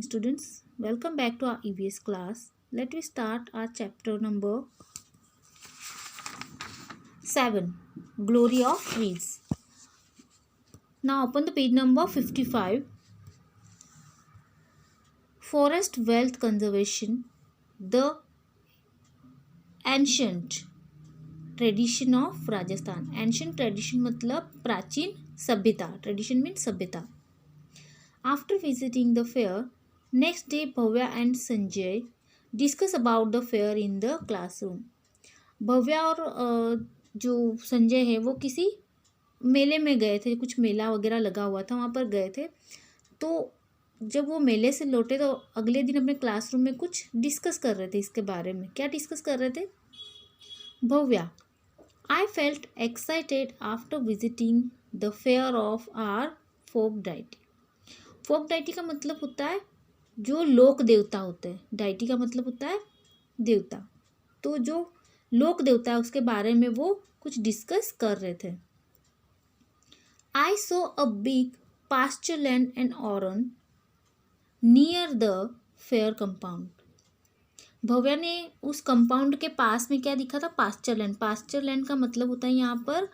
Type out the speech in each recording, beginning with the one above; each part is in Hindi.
students. Welcome back to our EVS class. Let me start our chapter number 7, Glory of Trees. Now open the page number 55. Forest Wealth Conservation, the Ancient Tradition of Rajasthan. Ancient tradition मतलब प्राचीन सभ्यता. Tradition means सभ्यता. After visiting the fair, next day Bhavya and Sanjay discuss about the fair in the classroom. Bhavya और जो संजय है वो किसी मेले में गए थे, कुछ मेला वगैरह लगा हुआ था, वहाँ पर गए थे. तो जब वो मेले से लौटे तो अगले दिन अपने क्लासरूम में कुछ डिस्कस कर रहे थे इसके बारे में. क्या डिस्कस कर रहे थे? Bhavya, I felt excited after visiting the fair of our folk deity. Folk deity का मतलब होता है जो लोक देवता होते हैं. डाइटी का मतलब होता है देवता. तो जो लोक देवता है उसके बारे में वो कुछ डिस्कस कर रहे थे. I saw a big pasture land and oran near the fair compound. Bhavya ने उस कंपाउंड के पास में क्या दिखा था? Pasture land. पास्चर लैंड का मतलब होता है यहाँ पर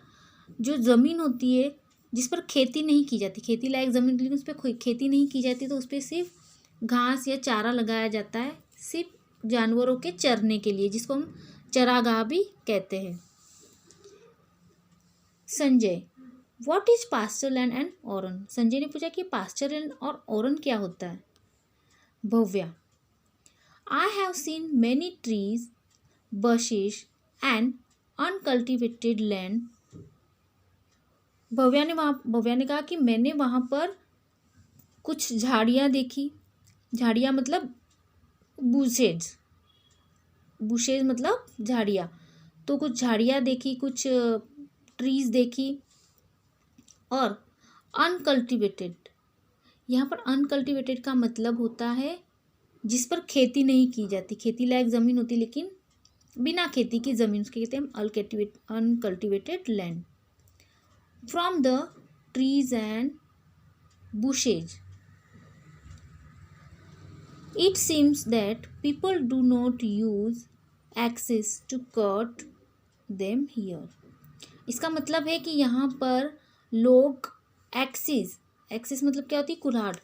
जो ज़मीन होती है जिस पर खेती नहीं की जाती, खेती लायक ज़मीन, लेकिन उस पर खेती नहीं की जाती, तो उस पर सिर्फ घास या चारा लगाया जाता है, सिर्फ जानवरों के चरने के लिए, जिसको हम चरागाह भी कहते हैं. Sanjay, what is pasture land and oran? Sanjay ने पूछा कि पास्चर लैंड और ओरन क्या होता है. Bhavya, I have seen many trees, bushes and uncultivated land. Bhavya ने कहा कि मैंने वहाँ पर कुछ झाड़ियाँ देखी. झाड़ियाँ मतलब बुशेज मतलब झाड़ियाँ. तो कुछ झाड़ियाँ देखी, कुछ ट्रीज देखी. और अनकल्टिवेटेड, यहाँ पर अनकल्टिवेटेड का मतलब होता है जिस पर खेती नहीं की जाती. खेती लायक ज़मीन होती लेकिन बिना खेती की ज़मीन, उसके कहते हैं uncultivated land. From the trees and bushes, it seems that people do not use axes to cut them here. इसका मतलब है कि यहाँ पर लोग एक्सिस मतलब क्या होती है? कुल्हाड़.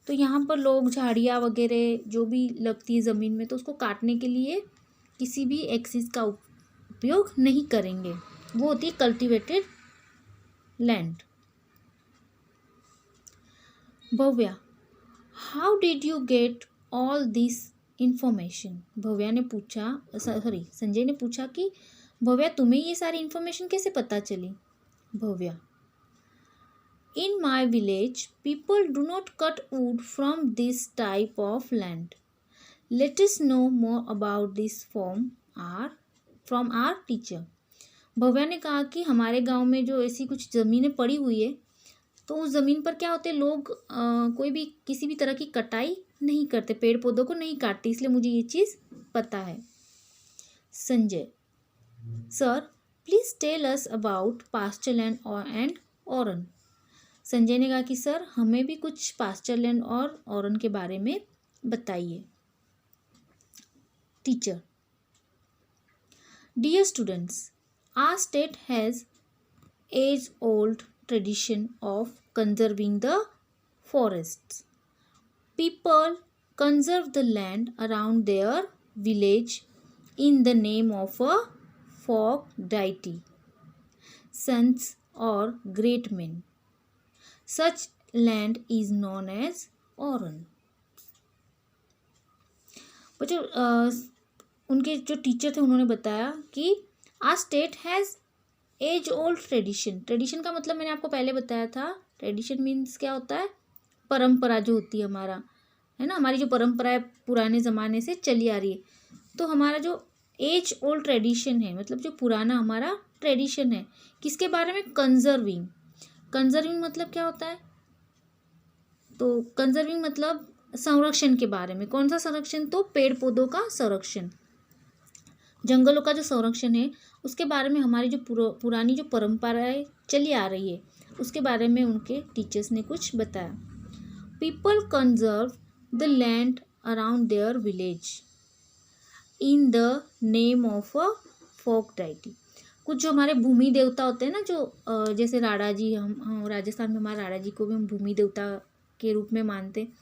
तो यहाँ पर लोग झाड़ियाँ वगैरह जो भी लगती है ज़मीन में, तो उसको काटने के लिए किसी भी एक्सिस का उपयोग नहीं करेंगे. वो होती है cultivated land. Bhavya, how did you get all this information? Sanjay ने पूछा कि भव्या तुम्हें ये सारी इंफॉर्मेशन कैसे पता चली? Bhavya, in my village people do not cut wood from this type of land. Let us know more about this from our teacher. Bhavya ने कहा कि हमारे गांव में जो ऐसी कुछ ज़मीनें पड़ी हुई है, तो उस ज़मीन पर क्या होते हैं, लोग कोई भी किसी भी तरह की कटाई नहीं करते, पेड़ पौधों को नहीं काटते, इसलिए मुझे ये चीज़ पता है. Sanjay, sir please tell us about pasture land and oran. Sanjay ने कहा कि सर हमें भी कुछ पास्चर लैंड और ओरन के बारे में बताइए. Teacher, dear students, our state has age-old tradition of conserving the forests. People conserve the land around their village in the name of a folk deity, saints or great men. Such land is known as oran. बच्चों उनके जो टीचर थे उन्होंने बताया कि our state has age old tradition. Tradition का मतलब मैंने आपको पहले बताया था. ट्रेडिशन मीन्स क्या होता है? परंपरा जो होती है हमारा, है ना, हमारी जो परंपरा है पुराने ज़माने से चली आ रही है. तो हमारा जो एज ओल्ड ट्रेडिशन है मतलब जो पुराना हमारा ट्रेडिशन है, किसके बारे में? कंजर्विंग. कंजर्विंग मतलब क्या होता है? तो कंजर्विंग मतलब संरक्षण के बारे में. कौन सा संरक्षण? तो पेड़ पौधों का संरक्षण, जंगलों का जो संरक्षण है उसके बारे में हमारी जो पुरानी जो परंपराएं चली आ रही है उसके बारे में उनके टीचर्स ने कुछ बताया. People conserve the land around their village in the name of a folk deity. कुछ जो हमारे भूमि देवता होते हैं ना, जो जैसे राणा जी, हम राजस्थान में हमारे राणा जी को भी हम भूमि देवता के रूप में मानते हैं।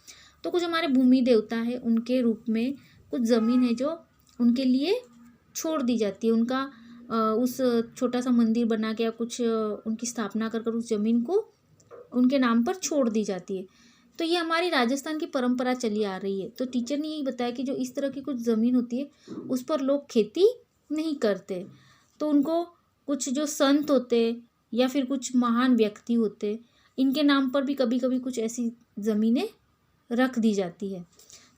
तो कुछ हमारे भूमि देवता है, उनके रूप में कुछ ज़मीन है जो उनके लिए छोड़ दी जाती है। उनका उस छोटा सा मंदिर बना के या कुछ उनकी स्थापना कर कर उस ज़मीन को उनके नाम पर छोड़ दी जाती है। तो ये हमारी राजस्थान की परंपरा चली आ रही है। तो टीचर ने यही बताया कि जो इस तरह की कुछ ज़मीन होती है उस पर लोग खेती नहीं करते, तो उनको कुछ जो संत होते या फिर कुछ महान व्यक्ति होते, इनके नाम पर भी कभी कभी कुछ ऐसी ज़मीनें रख दी जाती है।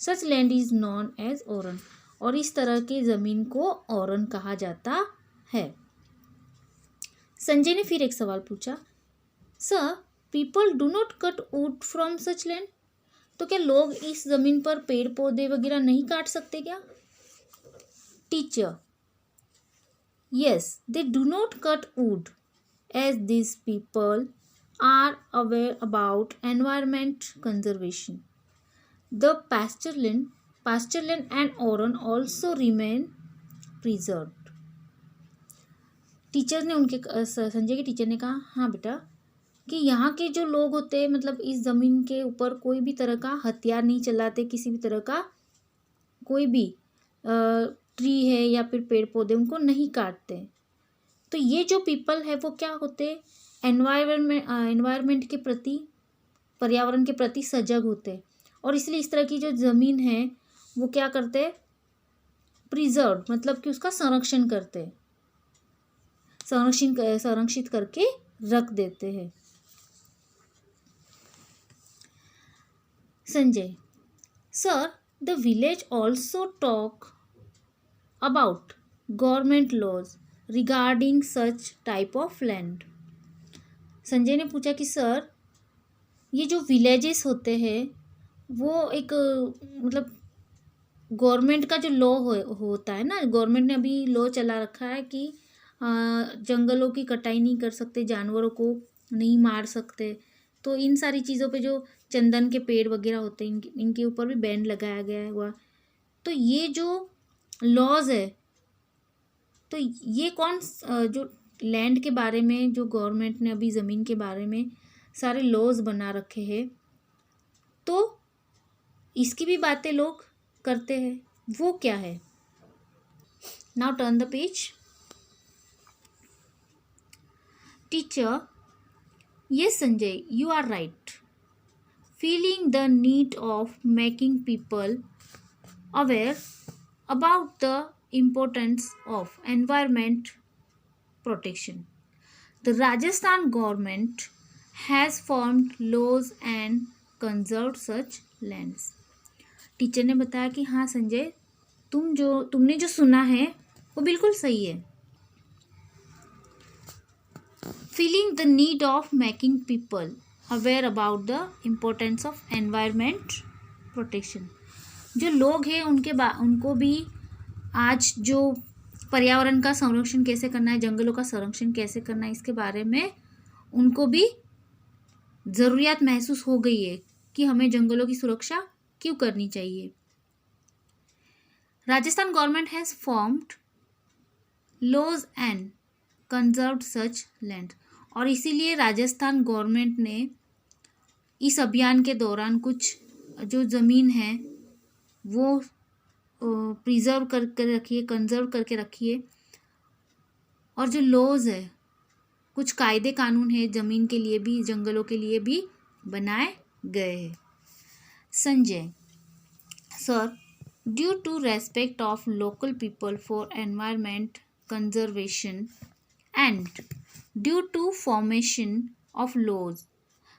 सच land is known as Oran, और इस तरह की ज़मीन को ओरन कहा जाता है। संजय ने फिर एक सवाल पूछा, sir people do not cut wood from such land, तो क्या लोग इस ज़मीन पर पेड़ पौधे वगैरह नहीं काट सकते क्या? Teacher, yes, they do not cut wood, as these people are aware about environment conservation. The pasture land and oran also remain preserved. Teacher ने संजय के टीचर ने कहा, हाँ बेटा, कि यहाँ के जो लोग होते हैं, मतलब इस ज़मीन के ऊपर कोई भी तरह का हथियार नहीं चलाते, किसी भी तरह का कोई भी ट्री है या फिर पेड़ पौधे उनको नहीं काटते। तो ये जो पीपल है वो क्या होते, एनवायरनमेंट के प्रति, पर्यावरण के प्रति सजग होते, और इसलिए इस तरह की जो ज़मीन है वो क्या करते, प्रिजर्व, मतलब कि उसका संरक्षण करते, संरक्षित करके रख देते हैं। Sanjay, sir the village also talk about government laws regarding such type of land. Sanjay ने पूछा कि सर ये जो विलेजेस होते हैं वो एक मतलब गवर्नमेंट का जो लॉ होता है ना, गवर्नमेंट ने अभी लॉ चला रखा है कि जंगलों की कटाई नहीं कर सकते, जानवरों को नहीं मार सकते, तो इन सारी चीज़ों पे जो चंदन के पेड़ वगैरह होते हैं इनके ऊपर भी बैन लगाया गया हुआ। तो ये जो लॉज है, तो ये कौन जो लैंड के बारे में जो गवर्नमेंट ने अभी ज़मीन के बारे में सारे लॉज बना रखे हैं, तो इसकी भी बातें लोग करते हैं, वो क्या है? Now turn the page. Teacher, yes Sanjay, you are right. Feeling the need of making people aware about the importance of environment protection, the Rajasthan government has formed laws and conserved such lands. Teacher ने बताया कि हाँ संजय, तुमने जो सुना है वो बिल्कुल सही है। Feeling the need of making people aware about the importance of environment protection, जो लोग हैं उनको भी आज जो पर्यावरण का संरक्षण कैसे करना है, जंगलों का संरक्षण कैसे करना है, इसके बारे में उनको भी ज़रूरियात महसूस हो गई है कि हमें जंगलों की सुरक्षा क्यों करनी चाहिए। Rajasthan government has formed laws and conserved such land, और इसीलिए राजस्थान गवर्नमेंट ने इस अभियान के दौरान कुछ जो ज़मीन है वो प्रिजर्व करके रखिए, कंजर्व करके रखिए, और जो लॉज है, कुछ कायदे कानून है ज़मीन के लिए भी, जंगलों के लिए भी बनाए गए हैं। Sanjay, sir due to respect of local people for environment conservation and due to formation of laws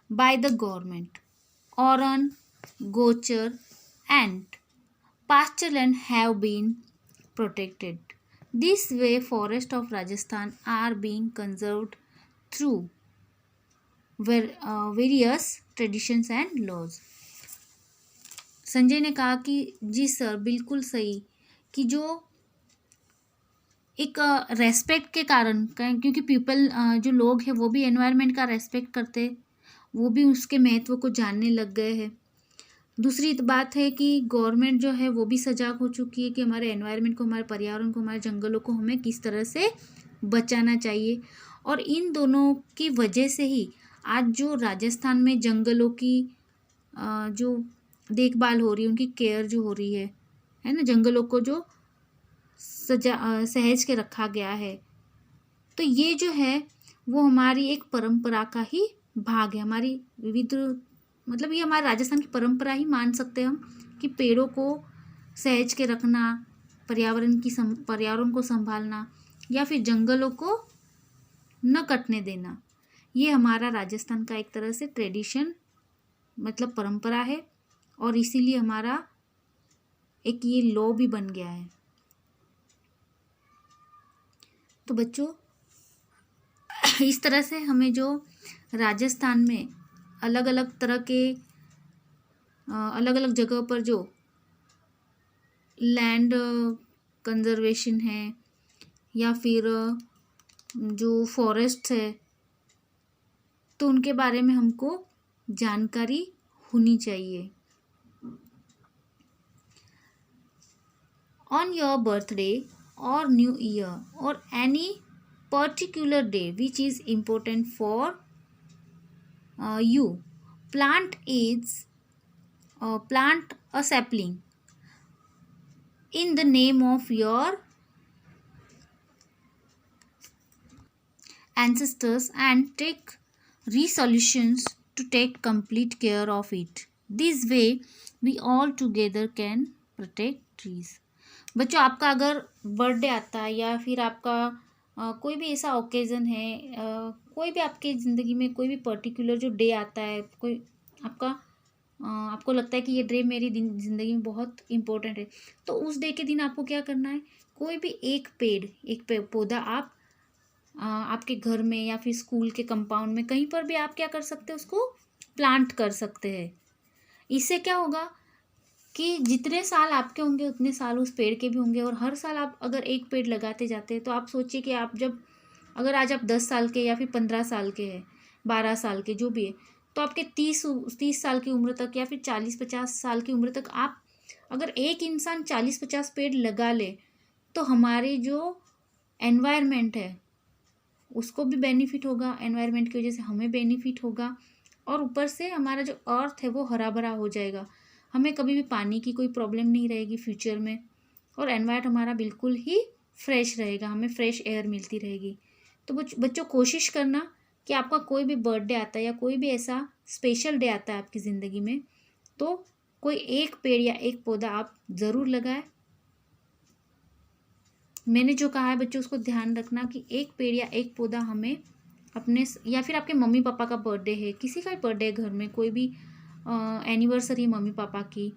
by the government, Oran, Gochar and pasture land have been protected. This way forests of Rajasthan are being conserved through various traditions and laws. Sanjay ने कहा कि जी सर बिल्कुल सही, कि जो एक रेस्पेक्ट के कारण, क्योंकि पीपल जो लोग हैं वो भी एनवायरनमेंट का रेस्पेक्ट करते, वो भी उसके महत्व को जानने लग गए हैं, दूसरी बात है कि गवर्नमेंट जो है वो भी सजाग हो चुकी है कि हमारे एनवायरनमेंट को, हमारे पर्यावरण को, हमारे जंगलों को हमें किस तरह से बचाना चाहिए। और इन दोनों की वजह से ही आज जो राजस्थान में जंगलों की जो देखभाल हो रही है, उनकी केयर जो हो रही है ना, जंगलों को जो सहेज के रखा गया है, तो ये जो है वो हमारी एक परंपरा का ही भाग है। हमारी विविध, मतलब ये हमारे राजस्थान की परंपरा ही मान सकते हैं हम कि पेड़ों को सहेज के रखना, पर्यावरण को संभालना या फिर जंगलों को न कटने देना, ये हमारा राजस्थान का एक तरह से ट्रेडिशन, मतलब परंपरा है। और इसीलिए हमारा एक ये लॉ भी बन गया है। तो बच्चों, इस तरह से हमें जो राजस्थान में अलग अलग तरह के अलग अलग जगह पर जो लैंड कंजर्वेशन है या फिर जो फॉरेस्ट है, तो उनके बारे में हमको जानकारी होनी चाहिए। On your birthday or new year or any particular day which is important for you, plant a sapling in the name of your ancestors and take resolutions to take complete care of it. This way we all together can protect trees. बच्चों, आपका अगर बर्थडे आता है या फिर आपका कोई भी ऐसा ओकेज़न है, कोई भी आपके ज़िंदगी में कोई भी पर्टिकुलर जो डे आता है, कोई आपका आपको लगता है कि ये डे मेरी ज़िंदगी में बहुत इम्पोर्टेंट है, तो उस डे के दिन आपको क्या करना है, कोई भी एक पौधा आप आपके घर में या फिर स्कूल के कंपाउंड में कहीं पर भी आप क्या कर सकते हैं, उसको प्लांट कर सकते हैं। इससे क्या होगा कि जितने साल आपके होंगे उतने साल उस पेड़ के भी होंगे। और हर साल आप अगर एक पेड़ लगाते जाते हैं तो आप सोचिए कि आप जब, अगर आज आप 10 साल के या फिर 15 साल के हैं, 12 साल के जो भी है, तो आपके 30 साल की उम्र तक या फिर 40-50 साल की उम्र तक आप अगर एक इंसान 40-50 पेड़ लगा ले, तो हमारे जो एनवायरनमेंट है उसको भी बेनिफिट होगा, एनवायरनमेंट की वजह से हमें बेनिफिट होगा, और ऊपर से हमारा जो अर्थ है वो हरा भरा हो जाएगा। हमें कभी भी पानी की कोई प्रॉब्लम नहीं रहेगी फ्यूचर में, और एनवायरनमेंट हमारा बिल्कुल ही फ्रेश रहेगा, हमें फ्रेश एयर मिलती रहेगी। तो बच्चों, कोशिश करना कि आपका कोई भी बर्थडे आता है या कोई भी ऐसा स्पेशल डे आता है आपकी ज़िंदगी में, तो कोई एक पेड़ या एक पौधा आप ज़रूर लगाएं। मैंने जो कहा है बच्चों, उसको ध्यान रखना कि एक पेड़ या एक पौधा हमें अपने, या फिर आपके मम्मी पापा का बर्थडे है, किसी का भी बर्थडे है, घर में कोई भी एनिवर्सरी मम्मी पापा की,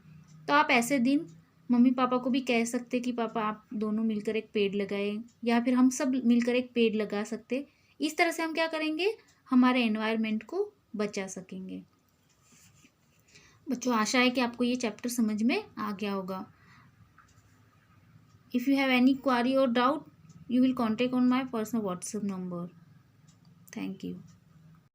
तो आप ऐसे दिन मम्मी पापा को भी कह सकते कि पापा आप दोनों मिलकर एक पेड़ लगाएं, या फिर हम सब मिलकर एक पेड़ लगा सकते। इस तरह से हम क्या करेंगे, हमारे एनवायरनमेंट को बचा सकेंगे। बच्चों, आशा है कि आपको ये चैप्टर समझ में आ गया होगा। इफ़ यू हैव एनी क्वारी और doubt, you will contact on my personal WhatsApp number. Thank you.